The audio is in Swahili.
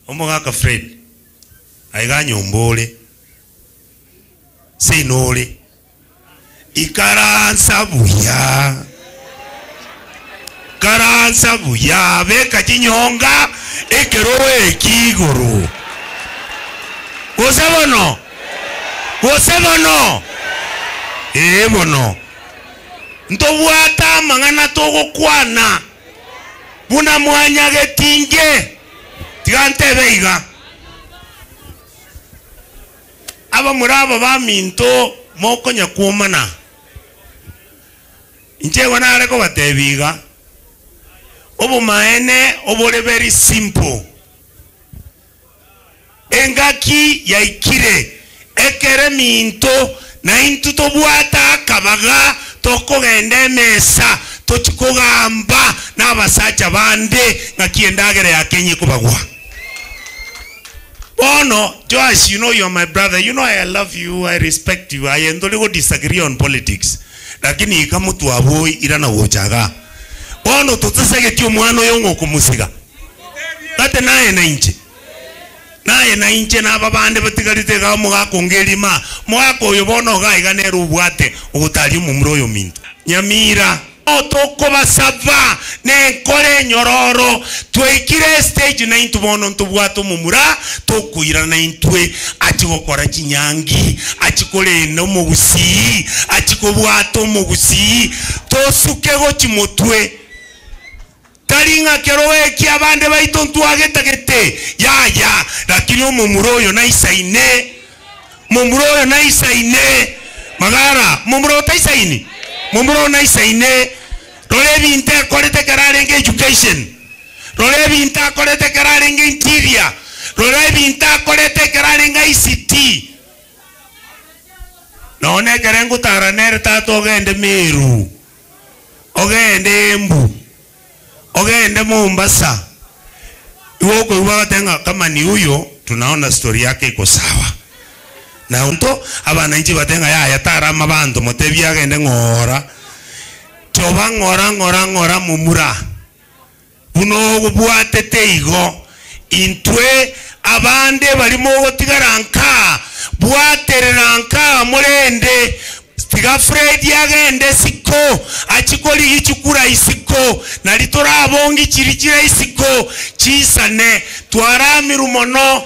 omugaka Fred aiganyo mbole sinole ikaransa buya beka kinyonga ekerowe kiguru Gosebono bono ntobwata mangana togo kwana buna mwanya getinge tigante beiga aba muraba ba minto moko nyakumana inche wana areko batebiga obo maene obole very simple engaki yaikire ekere minto na intu tobwata kabaga tokogende mesa tochikogamba n'abasacha bande ngakiendagere yakenye kubagwa bono Josh, you know you're my brother, you know I love you, I respect you, I don't disagree on politics, lakini kama mtu aboi irana wochaga bono tutasegeti mwana yongo kumusiga kate naye na inche na babande batigarite ga mugako ngelima mwako yo bono ga iganero bwate ubutali mu mroyo minto Nyamira otoko basava ne kore nyororo twekire stage na intu bono ntubwato mumura tokuira na intwe achigokora kinyangi achikole no mugusi achikobwato mugusi tosukego kimotwe taringa kerowe ki abande baito ntwagetagete ya lakini mumuroyo na isaine magara mumuro taisaini mumuro na isaine rolebi inte korete kararenge education rolebi inte korete kararenge interior rolebi inte korete kararenge ICT none karengu taranere tato ogende Meru ogende Embu ogende Mombasa iwoko iwatenga kama ni huyo tunaona story yake iko sawa na unto abana inchi batenga ya tara mabando motebi agende ngora toba ngora mumura uno bwate teigo intwe abande barimo gotigaranka bwateranka murende tiga Fred yagende siko achikoli ichukura isiko nalitora abongi chirikira isiko chisane twaramirumono